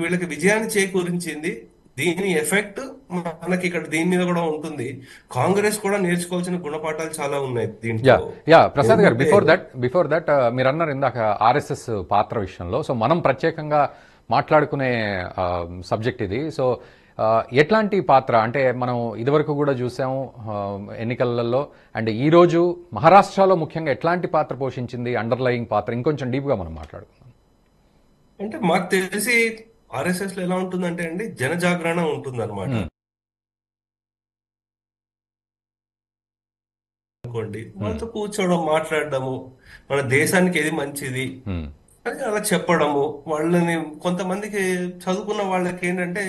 వీళ్ళకి విజయాన్ని చేకూరించింది. దీని ఎఫెక్ట్ మనకి ఇక్కడ దీని మీద కూడా ఉంటుంది. కాంగ్రెస్ కూడా నేర్చుకోవాల్సిన గుణపాఠాలు చాలా ఉన్నాయి యా దీంట్లో. యా ప్రసాద్ గారు, ఏంటంటే బిఫోర్ దట్ మీరు అన్నారు ఇందాక ఆర్ఎస్ఎస్ పాత్ర విషయంలో. సో మనం ప్రత్యేకంగా మాట్లాడుకునే సబ్జెక్ట్ ఇది. సో ఎట్లాంటి పాత్ర అంటే మనం ఇదివరకు కూడా చూసాం ఎన్నికలలో, అండ్ ఈరోజు మహారాష్ట్రలో ముఖ్యంగా ఎట్లాంటి పాత్ర పోషించింది, అండర్లయింగ్ పాత్ర, ఇంకొంచెం డీప్గా మనం మాట్లాడుకుందాం. అంటే మాకు తెలిసి ఆర్ఎస్ఎస్ లో ఎలా ఉంటుందంటే అండి, జనజాగరణ ఉంటుంది అనమాట. హ్మ్. అనుకోండి, హ్మ్. వాళ్ళతో కూర్చోవడం, మాట్లాడడము, మన దేశానికి ఏది మంచిది హ్మ్. అని అలా చెప్పడము. వాళ్ళని కొంతమందికి చదువుకున్న వాళ్ళకి ఏంటంటే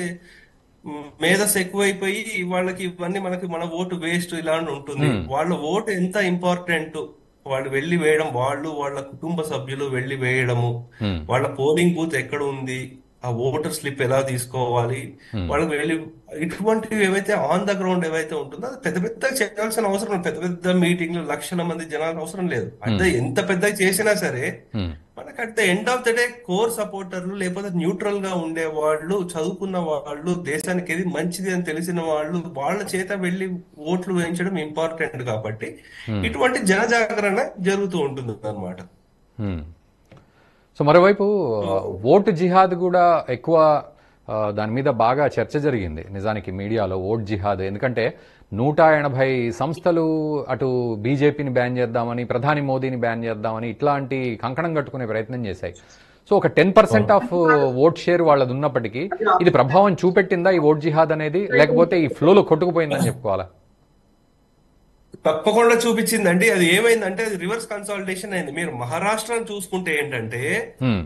మేధస్సు ఎక్కువైపోయి వాళ్ళకి ఇవన్నీ మనకి మన ఓటు వేస్ట్ ఇలా అని ఉంటుంది. హ్మ్. వాళ్ళ ఓటు ఎంత ఇంపార్టెంట్, వాళ్ళు వెళ్ళి వేయడం, వాళ్ళు వాళ్ళ కుటుంబ సభ్యులు వెళ్ళి వేయడము, హ్మ్. వాళ్ళ పోలింగ్ బూత్ ఎక్కడ ఉంది, ఆ ఓటర్ స్లిప్ ఎలా తీసుకోవాలి, హ్మ్. వాళ్ళకి వెళ్ళి ఇటువంటివి ఏవైతే ఆన్ ద గ్రౌండ్ ఏవైతే ఉంటుందో అది పెద్ద పెద్ద చేయాల్సిన అవసరం లేదు. పెద్ద పెద్ద మీటింగ్లు, లక్షల మంది జనాలు అవసరం లేదు. హ్మ్. అదే ఎంత పెద్ద చేసినా సరే హ్మ్. మనకి at the end of the day core సపోర్టర్లు, లేకపోతే న్యూట్రల్ గా ఉండే వాళ్ళు, చదువుకున్న వాళ్ళు, దేశానికి ఏది మంచిది అని తెలిసిన వాళ్ళు, వాళ్ళ చేత వెళ్ళి ఓట్లు వేయించడం ఇంపార్టెంట్ కాబట్టి హ్మ్. ఇటువంటి జనజాగరణ జరుగుతూ ఉంటుంది అన్నమాట. హ్మ్. సో మరోవైపు సో ఓటు జిహాద్ కూడా ఎక్కువ దాని మీద బాగా చర్చ జరిగింది నిజానికి మీడియాలో, ఓట్ జిహాద్. ఎందుకంటే 180 సంస్థలు అటు బీజేపీని బ్యాన్ చేద్దామని, ప్రధాని మోదీని బ్యాన్ చేద్దామని ఇట్లాంటి కంకణం కట్టుకునే ప్రయత్నం చేశాయి. సో ఒక 10% ఆఫ్ ఓట్ షేర్ వాళ్ళది ఉన్నప్పటికీ ఇది ప్రభావం చూపెట్టిందా ఈ ఓట్ జిహాద్ అనేది, లేకపోతే ఈ ఫ్లోలో కొట్టుకుపోయిందని చెప్పుకోవాలా? తప్పకుండా చూపించిందండి. అది ఏమైందంటే అది రివర్స్ కన్సాలిడేషన్ అయింది. మీరు మహారాష్ట్రను చూసుకుంటే ఏంటంటే హ్మ్.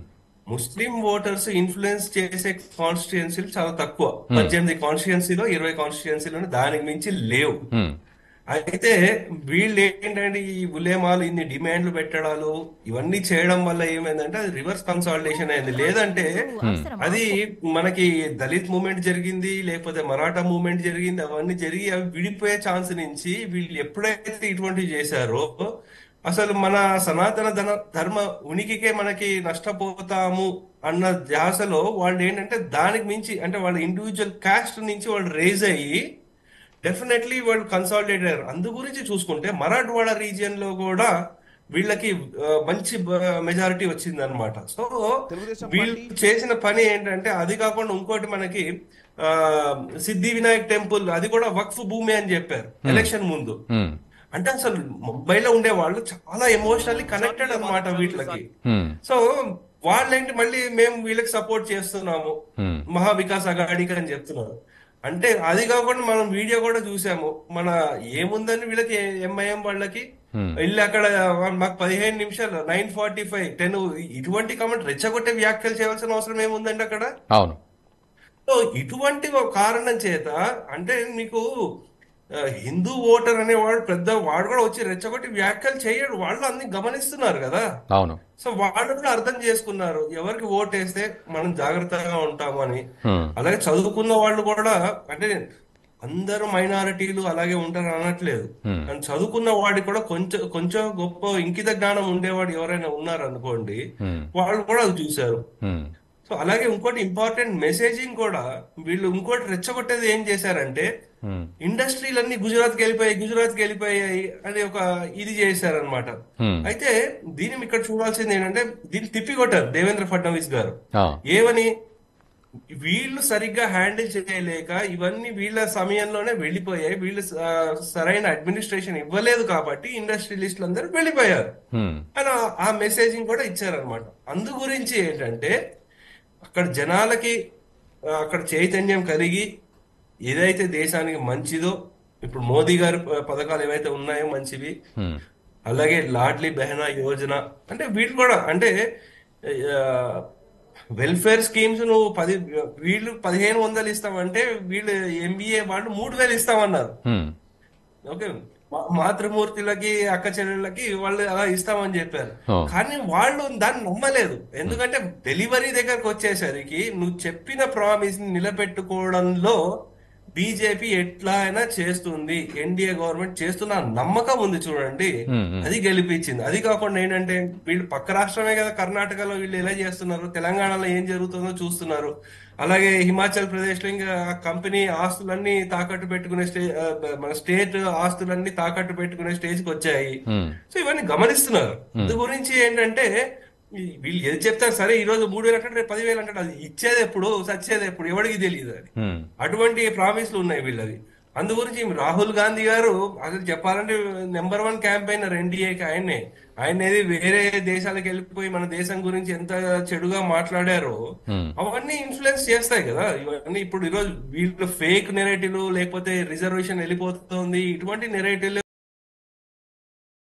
ముస్లిం ఓటర్స్ ఇన్ఫ్లుయెన్స్ చేసే కాన్స్టిట్యుయెన్సీలు చాలా తక్కువ. హ్మ్. 18 కాన్స్టిట్యుయెన్సీలో 20 కాన్స్టిట్యుయెన్సీలో దానికి మించి లేవు. హ్మ్. అయితే వీళ్ళు ఏంటంటే ఈ ఉలేమాలు ఇన్ని డిమాండ్లు పెట్టడాలు ఇవన్నీ చేయడం వల్ల ఏమైందంటే అది రివర్స్ కన్సాలిడేషన్ అయింది. లేదంటే హ్మ్. అది మనకి దళిత్ మూవ్మెంట్ జరిగింది, లేకపోతే మరాఠా మూవ్మెంట్ జరిగింది, అవన్నీ జరిగి అవి విడిపోయే ఛాన్స్ నుంచి వీళ్ళు ఎప్పుడైతే ఇటువంటివి చేశారో అసలు మన సనాతన ధర్మ ఉనికికే మనకి నష్టపోతాము అన్న ధ్యాసలో వాళ్ళు ఏంటంటే దానికి మించి అంటే వాళ్ళ ఇండివిజువల్ కాస్ట్ నుంచి వాళ్ళు రేజ్ అయ్యి డెఫినెట్లీ వాళ్ళు కన్సాలిడేట్ అయ్యారు. అందు గురించి చూసుకుంటే మరాఠ్వాడ రీజియన్ లో కూడా వీళ్ళకి మంచి మెజారిటీ వచ్చింది అనమాట. సో తెలుగుదేశం వీళ్ళు పార్టీ చేసిన పని ఏంటంటే అది కాకుండా ఇంకోటి మనకి ఆ సిద్ధి వినాయక్ టెంపుల్ అది కూడా వక్ఫ్ భూమి అని చెప్పారు హ్మ్. ఎలక్షన్ ముందు. హ్మ్. అంటే అసలు ముంబైలో ఉండే వాళ్ళు చాలా ఎమోషనల్లీ కనెక్టెడ్ అన్నమాట వీటికి. హ్మ్. సో వాళ్ళేంటి మళ్ళీ మేము వీళ్ళకి సపోర్ట్ చేస్తున్నాము, హ్మ్. మహా వికాస్ అఘాడీకి అని చెప్తున్నారు. అంటే అది కాకుండా మనం వీడియో కూడా చూసాము. మన ఏముందని వీళ్ళకి ఎంఐఎం వాళ్ళకి హ్మ్. వెళ్ళి అక్కడ మాకు 15 నిమిషాలు 9:45 10 ఇటువంటి కామెంట్ రెచ్చగొట్టే వ్యాఖ్యలు చేయాల్సిన అవసరం ఏముందండి అక్కడ. అవును. సో ఇటువంటి ఒక కారణం చేత అంటే మీకు హిందూ ఓటర్ అనేవాడు పెద్ద వాడు కూడా వచ్చి రెచ్చగొట్టి వ్యాఖ్యలు చేయడు. వాళ్ళు అన్ని గమనిస్తున్నారు కదా. అవును. సో వాళ్ళు కూడా అర్థం చేసుకున్నారు ఎవరికి ఓటేస్తే మనం జాగ్రత్తగా ఉంటాము అని. హ్మ్. అలాగే చదువుకున్న వాళ్ళు కూడా అంటే అందరూ మైనారిటీలు అలాగే ఉంటారు అనట్లేదు. హ్మ్. కానీ చదువుకున్న వాడికి కూడా కొంచెం కొంచెం గొప్ప ఇంకిత జ్ఞానం ఉండేవాడు ఎవరైనా ఉన్నారు అనుకోండి, హ్మ్. వాళ్ళు కూడా అది చూశారు. హ్మ్. సో అలాగే ఇంకోటి ఇంపార్టెంట్ మెసేజింగ్ కూడా వీళ్ళు ఇంకోటి రెచ్చగొట్టేది ఏం చేశారంటే హ్మ్. ఇండస్ట్రీలన్నీ గుజరాత్కి వెళ్ళిపోయాయి అని ఒక ఇది చేశారనమాట. హ్మ్. అయితే దీన్ని ఇక్కడ చూడాల్సింది ఏంటంటే దీన్ని తిప్పికొట్టారు దేవేంద్ర ఫడ్నవీస్ గారు. ఆ! ఏమని, వీళ్ళు సరిగ్గా హ్యాండిల్ చేయలేక ఇవన్నీ వీళ్ళ సమయంలోనే వెళ్ళిపోయాయి, వీళ్ళు సరైన అడ్మినిస్ట్రేషన్ ఇవ్వలేదు కాబట్టి ఇండస్ట్రియలిస్టులు అందరూ వెళ్ళిపోయారు హ్మ్. అని ఆ మెసేజింగ్ కూడా ఇచ్చారనమాట. అందు గురించి ఏంటంటే అక్కడ జనాలకి అక్కడ చైతన్యం కలిగి ఏదైతే దేశానికి మంచిదో, ఇప్పుడు మోదీ గారి పథకాలు ఏవైతే ఉన్నాయో మంచివి, హ్మ్. అలాగే లాడ్లీ బెహనా యోజన, అంటే వీళ్ళు కూడా అంటే వెల్ఫేర్ స్కీమ్స్ నువ్వు వీళ్ళు 1500 ఇస్తామంటే వీళ్ళు ఎంబీఏ వాళ్ళు 3000 ఇస్తామన్నారు. హ్మ్. ఓకే, మాతృమూర్తులకి అక్క చెల్లెళ్ళకి వాళ్ళు అలా ఇస్తామని చెప్పారు. ఓహ్! కానీ వాళ్ళు దాన్ని నమ్మలేదు. హ్మ్. ఎందుకంటే డెలివరీ దగ్గరకు వచ్చేసరికి నువ్వు చెప్పిన ప్రామిస్ ని నిలబెట్టుకోవడంలో బీజేపీ ఎట్లా అయినా చేస్తుంది, ఎన్డీఏ గవర్నమెంట్ చేస్తున్న నమ్మకం ఉంది చూడండి. ఉమ్, ఉమ్, అది గెలిపించింది. అది కాకుండా ఏంటంటే వీళ్ళు పక్క రాష్ట్రమే కదా కర్ణాటకలో, వీళ్ళు ఎలా చేస్తున్నారు, తెలంగాణలో ఏం జరుగుతుందో చూస్తున్నారు. అలాగే హిమాచల్ ప్రదేశ్ లో ఇంకా కంపెనీ ఆస్తులన్నీ తాకట్టు పెట్టుకునే మన స్టేట్ ఆస్తులన్నీ తాకట్టు పెట్టుకునే స్టేజ్కి వచ్చాయి. ఉమ్, సో ఇవన్నీ గమనిస్తున్నారు. ఉమ్, ఇందు గురించి ఏంటంటే వీళ్ళు ఏది చెప్తారు, సరే ఈ రోజు 3,000 అంటాడు, రేపు 10,000 అంటాడు, అది ఇచ్చేది ఎప్పుడు సచ్చేది ఎప్పుడు ఎవరికి తెలియదు అది. ఉమ్, అటువంటి ప్రామిస్లు ఉన్నాయి వీళ్ళది. అందు గురించి రాహుల్ గాంధీ గారు అసలు చెప్పాలంటే నెంబర్ 1 క్యాంపెయినర్ ఎన్డీఏకి ఆయనే. ఆయన ఏది వేరే దేశాలకు వెళ్ళిపోయి మన దేశం గురించి ఎంత చెడుగా మాట్లాడారో ఉమ్. అవన్నీ ఇన్ఫ్లుయెన్స్ చేస్తాయి కదా. ఇవన్నీ ఇప్పుడు ఈరోజు వీళ్ళు ఫేక్ నెరేటివ్లు, లేకపోతే రిజర్వేషన్ వెళ్ళిపోతుంది ఇటువంటి నెరేటివ్లు